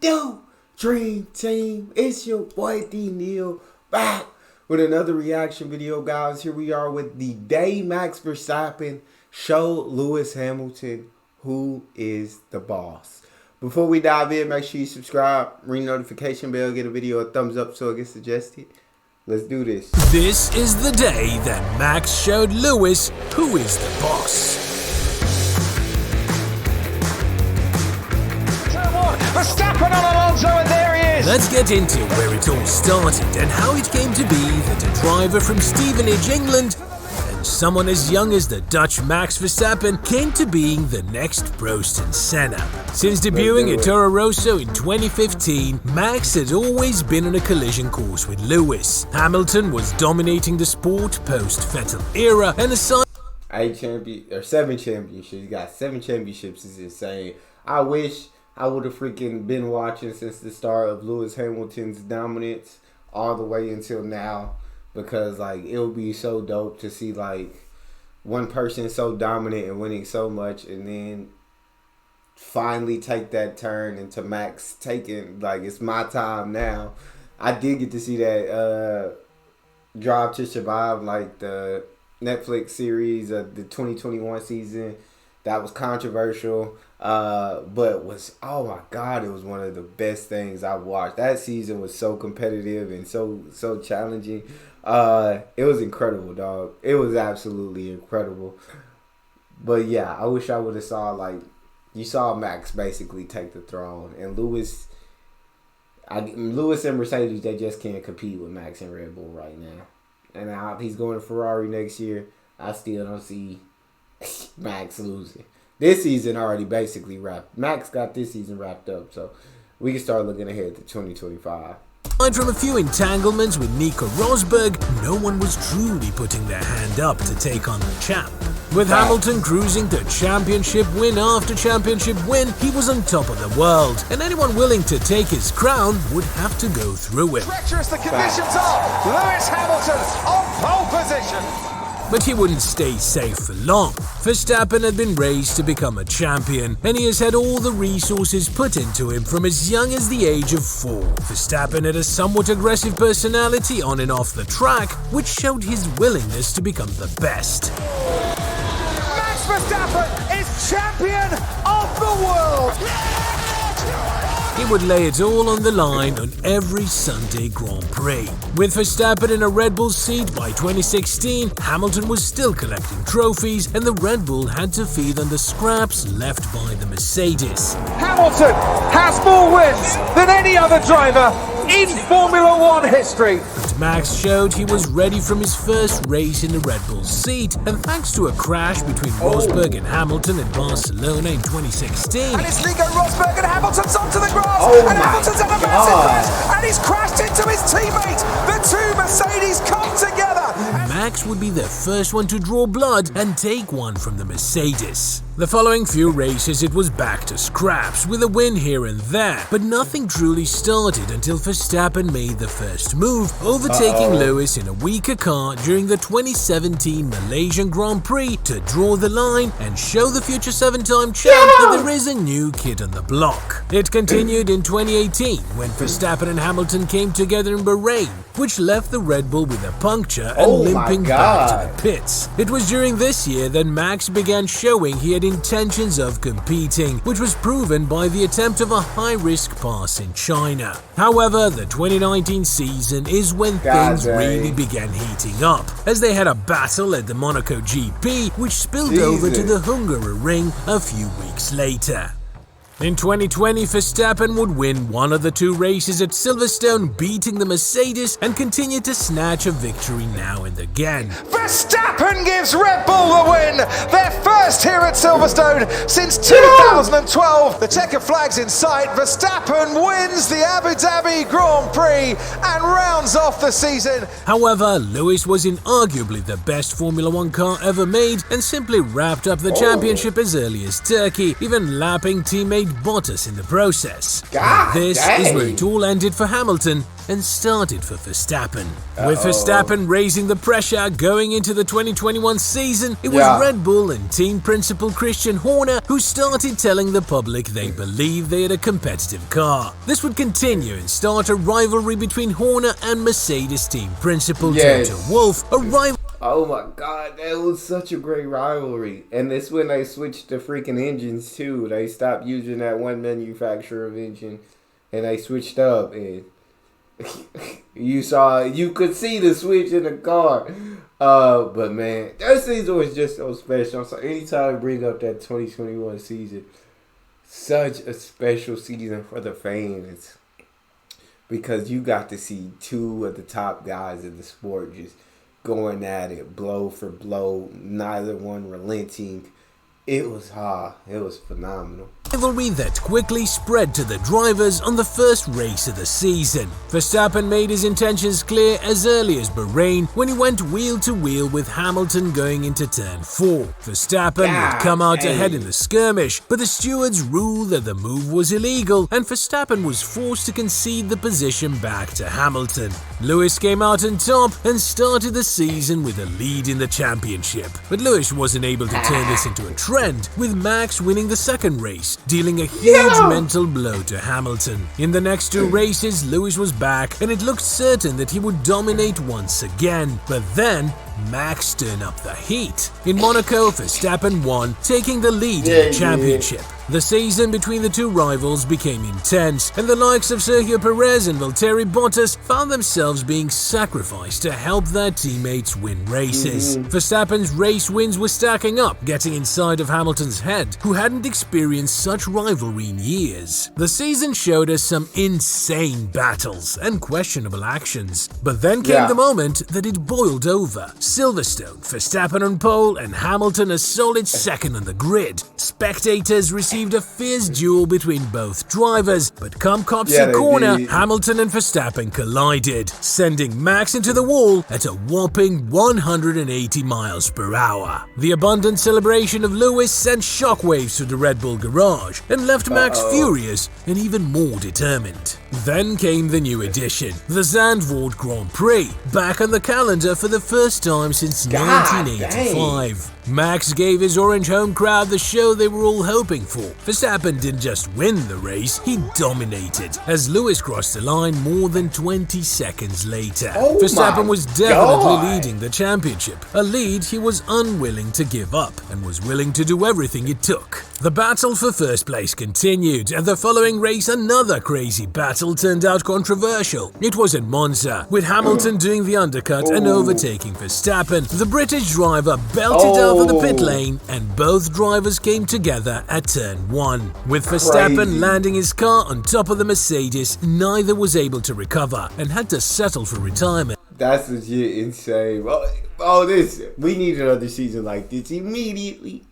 do, Dream Team? It's your boy D Neal back with another reaction video, guys. Here we are with the day Max Verstappen showed Lewis Hamilton who is the boss. Before we dive in, make sure you subscribe, ring the notification bell, get a video a thumbs up so it gets suggested. Let's do this. This is the day that Max showed Lewis who is the boss. Verstappen on Alonso, and there he is! Let's get into where it all started and how it came to be that a driver from Stevenage, England, and someone as young as the Dutch Max Verstappen came to being the next Prost and Senna. Since debuting at Toro Rosso in 2015, Max had always been on a collision course with Lewis. Hamilton was dominating the sport post-Vettel era, and aside 7 championships. You got 7 championships is insane. I wish I would have freaking been watching since the start of Lewis Hamilton's dominance all the way until now, because like it would be so dope to see like one person so dominant and winning so much, and then finally take that turn into Max taking like it's my time now. I did get to see that Drive to Survive, like the Netflix series of the 2021 season. That was controversial, but was, oh my God, it was one of the best things I've watched. That season was so competitive and so challenging. It was incredible, dog. It was absolutely incredible. But yeah, I wish I would have saw, like, you saw Max basically take the throne. And Lewis and Mercedes, they just can't compete with Max and Red Bull right now. And now he's going to Ferrari next year. I still don't see Max losing. This season already basically wrapped. Max got this season wrapped up, so we can start looking ahead to 2025. aside from a few entanglements with Nico Rosberg, no one was truly putting their hand up to take on the champ. With Hamilton cruising to championship win after championship win, he was on top of the world, and anyone willing to take his crown would have to go through it. Treacherous the conditions are. Lewis Hamilton on pole position. But he wouldn't stay safe for long. Verstappen had been raised to become a champion, and he has had all the resources put into him from as young as the age of 4. Verstappen had a somewhat aggressive personality on and off the track, which showed his willingness to become the best. Max Verstappen is champion of the world. He would lay it all on the line on every Sunday Grand Prix. With Verstappen in a Red Bull seat by 2016, Hamilton was still collecting trophies, and the Red Bull had to feed on the scraps left by the Mercedes. Hamilton has more wins than any other driver in Formula One history. But Max showed he was ready from his first race in the Red Bull seat, and thanks to a crash between Rosberg and Hamilton in Barcelona in 2016. And it's Nico Rosberg and Hamilton's onto the grass, and Hamilton's had a massive crash, and he's crashed into his teammate. The two Mercedes come together. Max would be the first one to draw blood and take one from the Mercedes. The following few races it was back to scraps, with a win here and there, but nothing truly started until Verstappen made the first move, overtaking Lewis in a weaker car during the 2017 Malaysian Grand Prix to draw the line and show the future 7-time champ that there is a new kid on the block. It continued in 2018 when Verstappen and Hamilton came together in Bahrain, which left the Red Bull with a puncture and limping back to the pits. It was during this year that Max began showing he had intentions of competing, which was proven by the attempt of a high-risk pass in China. However, the 2019 season is when things really began heating up, as they had a battle at the Monaco GP, which spilled over to the Hungaroring a few weeks later. In 2020, Verstappen would win one of the 2 races at Silverstone, beating the Mercedes, and continue to snatch a victory now and again. Verstappen gives Red Bull the win, their first here at Silverstone since 2012. The checker flag's in sight. Verstappen wins the Abu Dhabi Grand Prix and rounds off the season. However, Lewis was inarguably the best Formula One car ever made and simply wrapped up the championship as early as Turkey, even lapping teammate Bottas in the process. God This dang. is where it all ended for Hamilton and started for Verstappen. With Verstappen raising the pressure going into the 2021 season, it was Red Bull and team principal Christian Horner who started telling the public they believed they had a competitive car. This would continue and start a rivalry between Horner and Mercedes team principal Toto Wolff, a rival. Oh my god, that was such a great rivalry. And this when they switched the freaking engines too. They stopped using that one manufacturer of engine and they switched up, and you could see the switch in the car. But man, that season was just so special. So anytime I bring up that 2021 season, such a special season for the fans. Because you got to see two of the top guys in the sport just going at it, blow for blow, neither one relenting. It was phenomenal. Rivalry that quickly spread to the drivers on the first race of the season. Verstappen made his intentions clear as early as Bahrain when he went wheel to wheel with Hamilton going into turn 4. Verstappen would come out ahead in the skirmish, but the stewards ruled that the move was illegal and Verstappen was forced to concede the position back to Hamilton. Lewis came out on top and started the season with a lead in the championship, but Lewis wasn't able to turn this into a trend, with Max winning the second race, dealing a huge mental blow to Hamilton. In the next two races, Lewis was back and it looked certain that he would dominate once again, but then Max turned up the heat. In Monaco, Verstappen won, taking the lead in the championship. The season between the two rivals became intense, and the likes of Sergio Perez and Valtteri Bottas found themselves being sacrificed to help their teammates win races. Verstappen's race wins were stacking up, getting inside of Hamilton's head, who hadn't experienced such rivalry in years. The season showed us some insane battles and questionable actions, but then came the moment that it boiled over. Silverstone, Verstappen on pole, and Hamilton a solid second on the grid. Spectators received a fierce duel between both drivers, but come Copse corner, Hamilton and Verstappen collided, sending Max into the wall at a whopping 180 miles per hour. The abundant celebration of Lewis sent shockwaves to the Red Bull garage and left Max furious and even more determined. Then came the new edition, the Zandvoort Grand Prix, back on the calendar for the first time since 1985. Max gave his orange home crowd the show they were all hoping for. Verstappen didn't just win the race, he dominated, as Lewis crossed the line more than 20 seconds later. Verstappen was definitely leading the championship, a lead he was unwilling to give up and was willing to do everything it took. The battle for first place continued, and the following race another crazy battle turned out controversial. It was at Monza, with Hamilton doing the undercut and overtaking Verstappen. The British driver belted out of the pit lane, and both drivers came together at turn 1. With Verstappen landing his car on top of the Mercedes, neither was able to recover and had to settle for retirement. That's legit insane. We need another season like this immediately.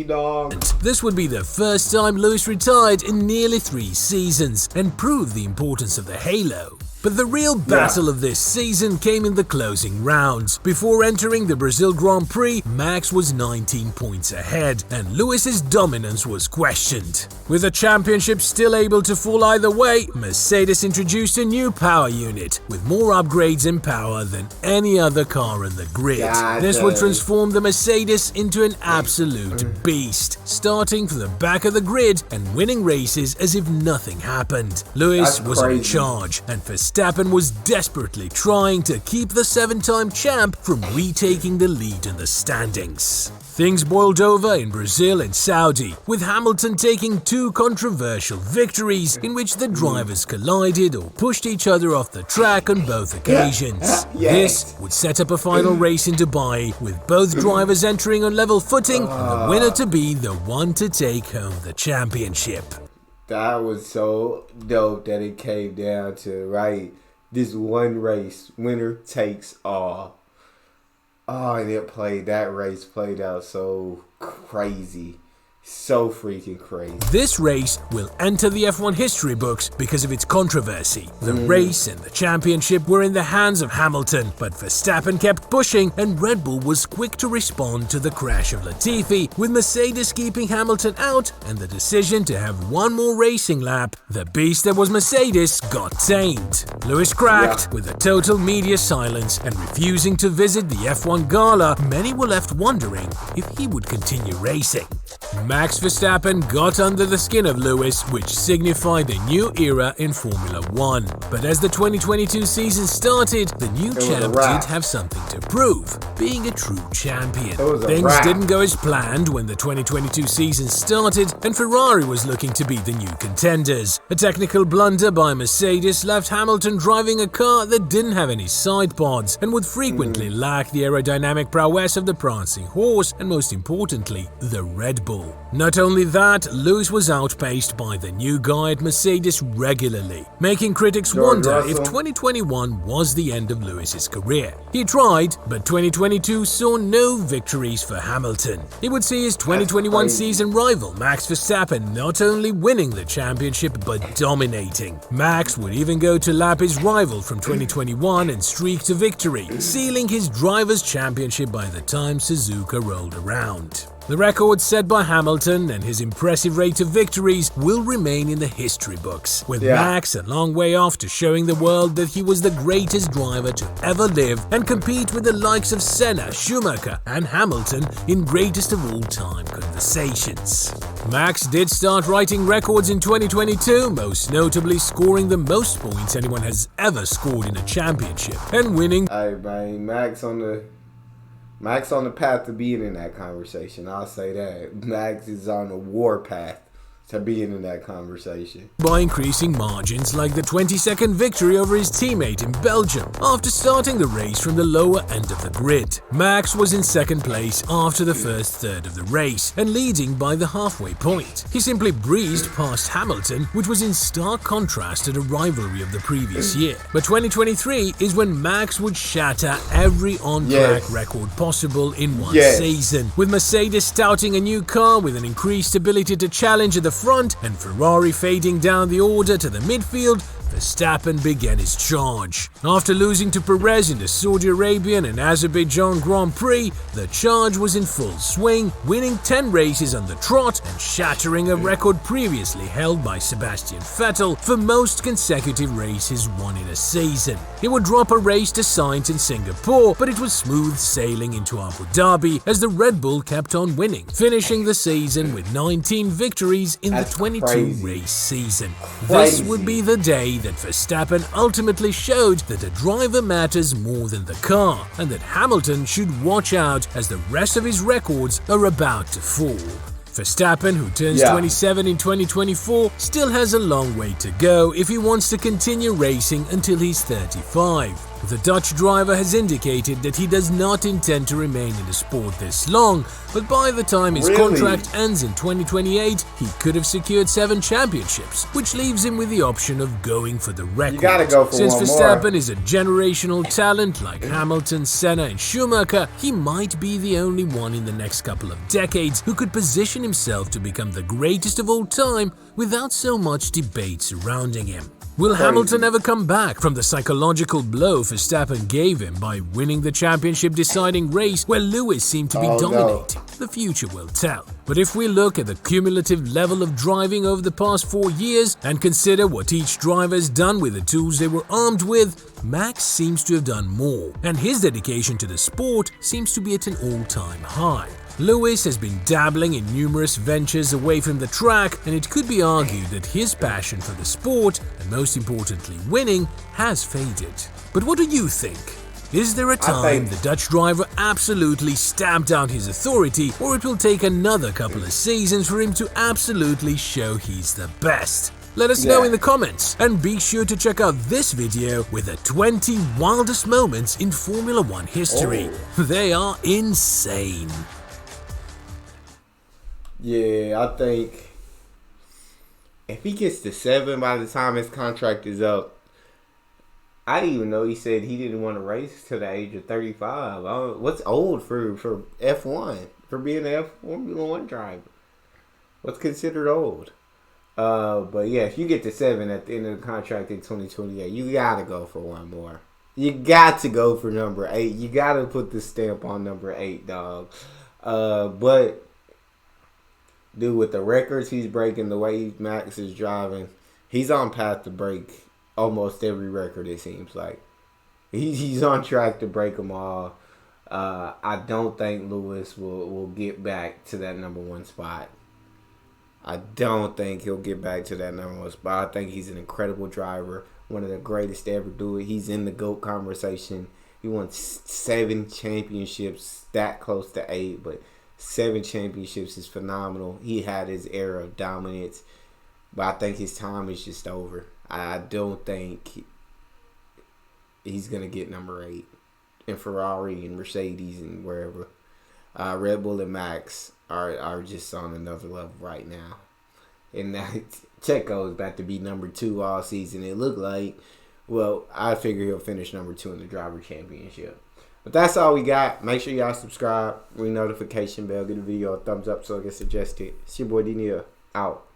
Dog. This would be the first time Lewis retired in nearly 3 seasons and proved the importance of the halo. But the real battle of this season came in the closing rounds. Before entering the Brazil Grand Prix, Max was 19 points ahead, and Lewis's dominance was questioned. With the championship still able to fall either way, Mercedes introduced a new power unit with more upgrades in power than any other car on the grid. This would transform the Mercedes into an absolute beast, starting from the back of the grid and winning races as if nothing happened. Lewis was in charge, and Verstappen was desperately trying to keep the 7-time champ from retaking the lead in the standings. Things boiled over in Brazil and Saudi, with Hamilton taking 2 controversial victories in which the drivers collided or pushed each other off the track on both occasions. This would set up a final race in Dubai, with both drivers entering on level footing and the winner to be the one to take home the championship. That was so dope that it came down to, this one race, winner takes all. Oh, and that race played out so crazy. So freaking crazy. This race will enter the F1 history books because of its controversy. The race and the championship were in the hands of Hamilton, but Verstappen kept pushing and Red Bull was quick to respond to the crash of Latifi, with Mercedes keeping Hamilton out and the decision to have one more racing lap. The beast that was Mercedes got tamed. Lewis cracked with a total media silence and refusing to visit the F1 gala. Many were left wondering if he would continue racing. Max Verstappen got under the skin of Lewis, which signified a new era in Formula 1. But as the 2022 season started, the new champ did have something to prove, being a true champion. Things didn't go as planned when the 2022 season started and Ferrari was looking to be the new contenders. A technical blunder by Mercedes left Hamilton driving a car that didn't have any side pods and would frequently lack the aerodynamic prowess of the prancing horse and, most importantly, the Red Bull. Not only that, Lewis was outpaced by the new guy at Mercedes regularly, making critics wonder if 2021 was the end of Lewis's career. He tried, but 2022 saw no victories for Hamilton. He would see his 2021 season rival Max Verstappen not only winning the championship but dominating. Max would even go to lap his rival from 2021 and streak to victory, sealing his driver's championship by the time Suzuka rolled around. The record set by Hamilton and his impressive rate of victories will remain in the history books, with Max a long way off to showing the world that he was the greatest driver to ever live and compete with the likes of Senna, Schumacher and Hamilton in greatest of all time conversations. Max did start writing records in 2022, most notably scoring the most points anyone has ever scored in a championship and winning. Max on the path to being in that conversation. I'll say that. Max is on a war path to being in that conversation. By increasing margins like the 20-second victory over his teammate in Belgium after starting the race from the lower end of the grid. Max was in second place after the first third of the race and leading by the halfway point. He simply breezed past Hamilton, which was in stark contrast to the rivalry of the previous year. But 2023 is when Max would shatter every on-track record possible in one season, with Mercedes touting a new car with an increased ability to challenge at the front and Ferrari fading down the order to the midfield. Verstappen began his charge. After losing to Perez in the Saudi Arabian and Azerbaijan Grand Prix, the charge was in full swing, winning 10 races on the trot and shattering a record previously held by Sebastian Vettel for most consecutive races won in a season. He would drop a race to Sainz in Singapore, but it was smooth sailing into Abu Dhabi as the Red Bull kept on winning, finishing the season with 19 victories in the 22-race season. This would be the day that Verstappen ultimately showed that a driver matters more than the car, and that Hamilton should watch out as the rest of his records are about to fall. Verstappen, who turns 27 in 2024, still has a long way to go if he wants to continue racing until he's 35. The Dutch driver has indicated that he does not intend to remain in the sport this long, but by the time his contract ends in 2028, he could have secured 7 championships, which leaves him with the option of going for the record. You gotta go for Since one Verstappen more. is a generational talent like Hamilton, Senna and Schumacher, he might be the only one in the next couple of decades who could position himself to become the greatest of all time without so much debate surrounding him. Will Hamilton ever come back from the psychological blow Verstappen gave him by winning the championship-deciding race where Lewis seemed to be dominating? The future will tell. But if we look at the cumulative level of driving over the past 4 years and consider what each driver has done with the tools they were armed with, Max seems to have done more, and his dedication to the sport seems to be at an all-time high. Lewis has been dabbling in numerous ventures away from the track, and it could be argued that his passion for the sport, and most importantly winning, has faded. But what do you think? Is there a time the Dutch driver absolutely stamped down his authority, or it will take another couple of seasons for him to absolutely show he's the best? Let us know in the comments, and be sure to check out this video with the 20 wildest moments in Formula 1 history. They are insane. Yeah, I think if he gets to 7 by the time his contract is up, I didn't even know he said he didn't want to race to the age of 35. What's old for F1, for being a Formula 1 driver? what's considered old. But yeah, if you get to 7 at the end of the contract in 2028, you gotta go for one more. You got to go for number 8. You gotta put the stamp on number 8, dog. But dude, with the records he's breaking, the way Max is driving, he's on path to break almost every record. It seems like he's on track to break them all. I don't think Lewis will get back to that number 1 spot. I don't think he'll get back to that number 1 spot. I think he's an incredible driver, one of the greatest to ever do it. He's in the GOAT conversation. He won 7 championships, that close to 8, but 7 championships is phenomenal. He had his era of dominance, but I think his time is just over. I don't think he's going to get number 8 in Ferrari and Mercedes and wherever. Red Bull and Max are just on another level right now. And now Checo is about to be number 2 all season. It looked like, well, I figure he'll finish number 2 in the driver championship. But that's all we got. Make sure y'all subscribe, ring notification bell, give the video a thumbs up so it gets suggested. It's your boy D-Neal, out.